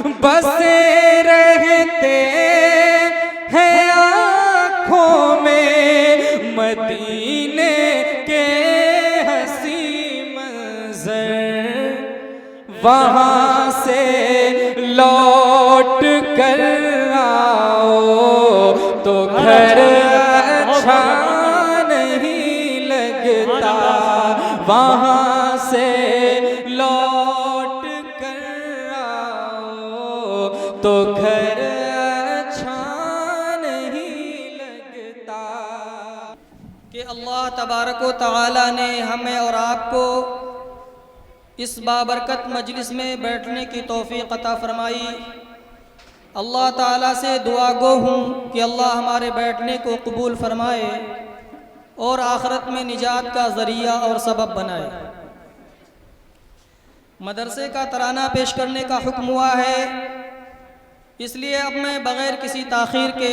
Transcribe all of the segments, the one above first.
बसे रहते हैं आँखों में मदीने के हंसी मंज़र। वहाँ से लौट कर आओ तो घर अच्छा नहीं लगता। वहाँ से लौट कर आओ तो घर अच्छा नहीं लगता। कि अल्लाह तबारक व तआला ने हमें और आपको इस बाबरकत मजलिस में बैठने की तौफीक अता फरमाई। अल्लाह ताला से दुआ गो हूँ कि अल्लाह हमारे बैठने को कबूल फरमाए और आखिरत में निजात का ज़रिया और सबब बनाए। मदरसे का तराना पेश करने का हुक्म हुआ है, इसलिए अब मैं बग़ैर किसी ताख़ीर के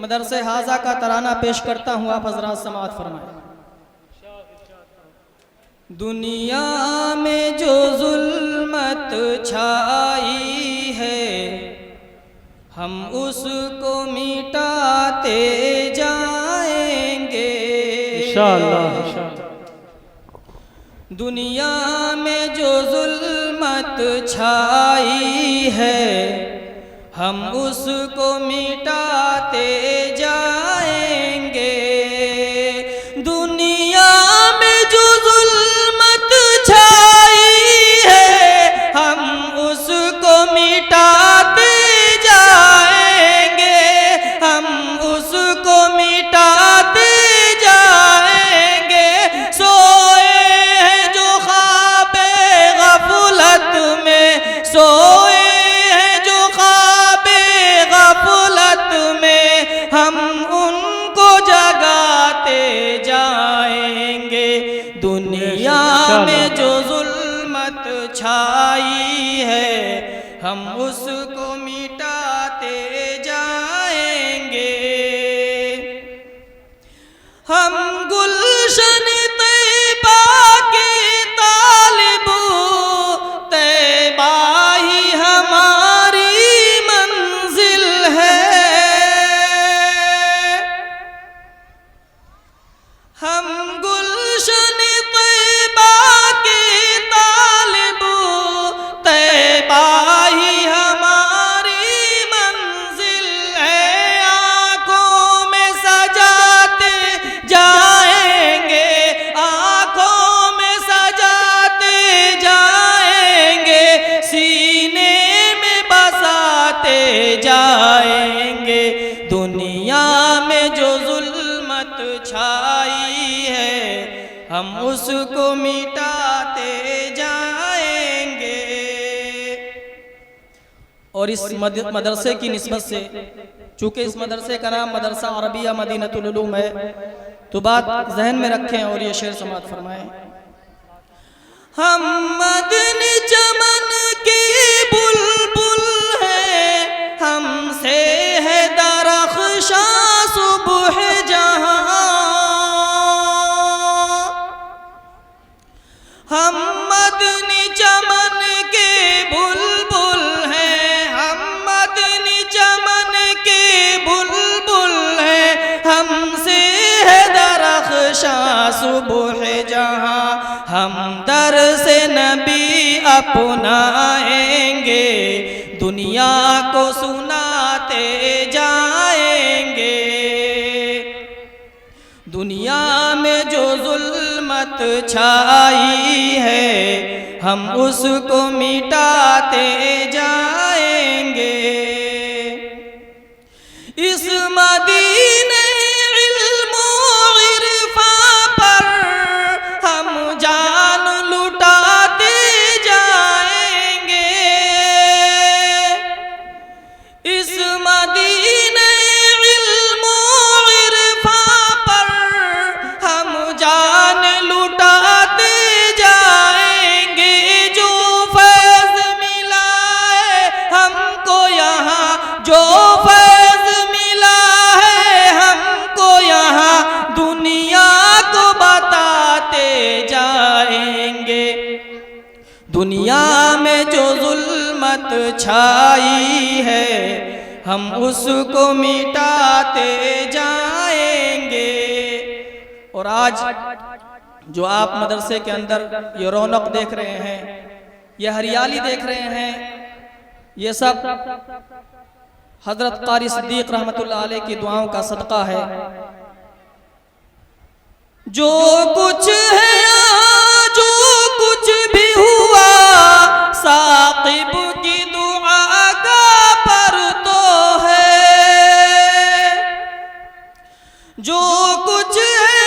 मदरसे हाजा का तराना पेश करता हूँ। आप हज़रात समाअत फरमाएं। दुनिया में जो जुल्मत छाई है हम उसको मिटाते जाएंगे इंशाअल्लाह। दुनिया में जो जुल्मत छाई है हम उसको मिटाते जाएंगे। दुनिया में जो जुल्मत छाई है हम उसको मिटाते जाएंगे। हम उसको मिटाते जाएंगे। सोए हैं जो ख्वाबे गफलत में, सोए हैं जो ख्वाबे गफलत में हम उनको जगाते जाएंगे। दुनिया में जो जुल्मत छाई है हम उसको मिटाते जाएंगे। हम गुलशन तैबा के तालिब, तैबा ही हमारी मंजिल है। हम गुलशन तैबा के तालिब, तैबा ही हमारी मंजिल है। आँखों में सजाते जाएंगे, आँखों में सजाते जाएंगे, सीने में बसाते जाएंगे। दुनिया में जो जुल्मत छाई है हम उसको मिटाते जाएंगे। और इस मदरसे की निस्बत से, चूँकि इस मदरसे का नाम मदरसा अरबिया मदीनतुल उलूम है, तो बात जहन में रखें और ये शेर समाअत फरमाएं। हम मदनी चमन के बुलबुल हैं, हमसे है दरख्शां सुबह जहां। हम मदनी चमन के बुलबुल हैं, हम मदनी चमन के बुलबुल हैं, हमसे है दरख्शां सुबह जहां। हम दर से नबी अपनाएंगे, दुनिया को सुनाते जाएंगे। दुनिया में जो जुल्मत छाई है हम उसको मिटाते जाएंगे। इस मदीने इल्म और इरफान पर हम जान लुटाते जाएंगे। इस मदीने इल्म और इरफान पर हम जान लुटाते जाएंगे। जो फैज़ मिला है हमको यहाँ, जो फैज़ मिला है हमको यहाँ, दुनिया को बताते जाएंगे। दुनिया में जो जुल्म जुल्मत छाई है, हम उसको मिटाते जाएंगे। और आज जो आप मदरसे के अंदर ये रौनक देख रहे हैं, ये हरियाली देख रहे हैं, ये सब हजरत कारी सिद्दीक रहमतुल्लाह अलैह की दुआओं का सदका है। जो कुछ है जो कुछ भी हुआ, साकिब की दुआ का पर तो है। जो कुछ है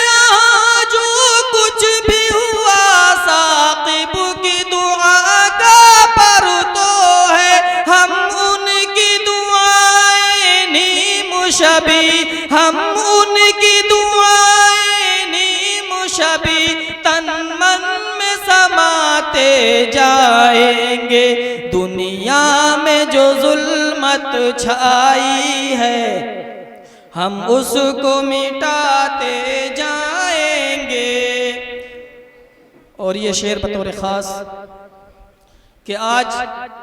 जो कुछ भी हुआ, साकिब की दुआ का पर तो है। हम उनकी दुआएं नीमुशबी, हम उनकी दुआएं नीमुशबी तन मन में समाते जाएंगे। दुनिया में जो जुल्मत छाई है, हम उसको मिटाते जाएंगे। और ये शेर बतौर ख़ास कि आज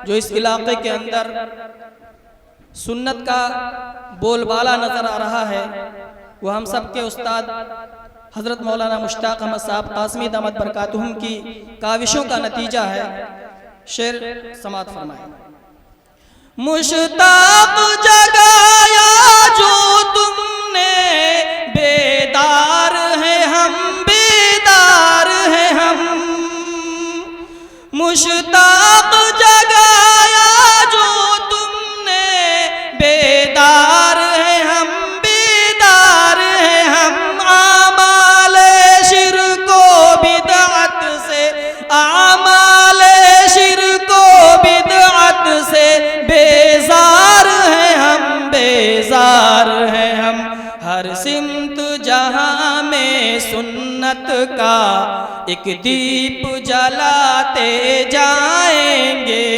जो इस इलाके के अंदर सुन्नत का बोलबाला नज़र आ रहा है, वो हम सब के उस्ताद हज़रत मौलाना मुश्ताक अहमद साहब कासमी दामत बरकातुहुम की काविशों का नतीजा है। शेर समात फरमाए। मुश्ताक जगाया जो तुमने, बेदार है हम, बेदार है हम। मुश्ताक जगाया जो तुमने, बेदार है हम, बेदार है हम। आमाले शिर्को बिदअत से, आमाले शिर्को बिदअत से बेजार है हम, बेजार है हम। हर सिमत जहां में सुन्नत का एक दीप जलाते जाएंगे।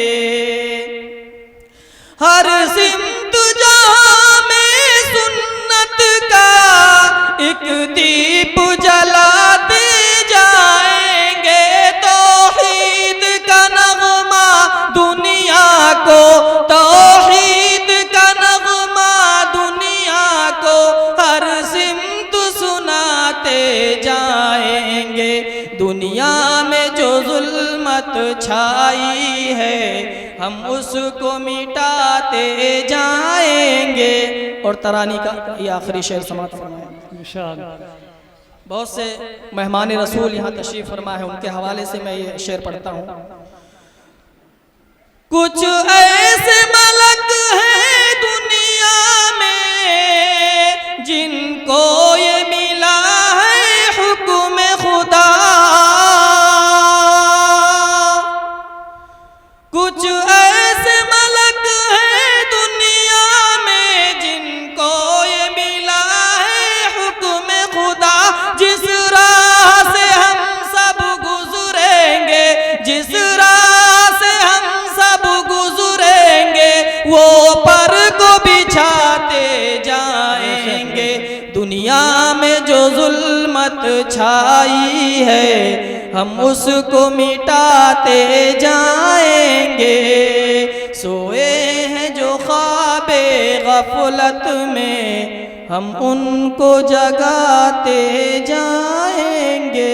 हर सिमत जहां में सुन्नत का एक दीप जलाते जाएंगे। तौहीद का नगमा दुनिया को, तौहीद का नगमा दुनिया को हर सिमत सुनाते जाएंगे। दुनिया में जो जुल्मत छाई है, हम उसको मिटाते जाएंगे। और तरानी का ये आखिरी शेर समाप्त फरमाएं इंशाअल्लाह। बहुत से मेहमान रसूल यहाँ तशरीफ फरमा है, उनके हवाले से मैं ये शेर पढ़ता हूँ। कुछ ऐसे मलक हैं दुनिया में, जिनको ये मिला है हुक्म खुदा। कुछ ऐसे मलक हैं दुनिया में, जिनको ये मिला है हुक्म खुदा। जिस राह से हम सब गुजरेंगे, जिस राह से हम सब गुजरेंगे, वो पर को बिछाते जाएंगे। दुनिया में जो जुल्मत छाई है, हम उसको मिटाते जाएंगे। सोए हैं जो ख्वाबे गफलत में, हम उनको जगाते जाएंगे।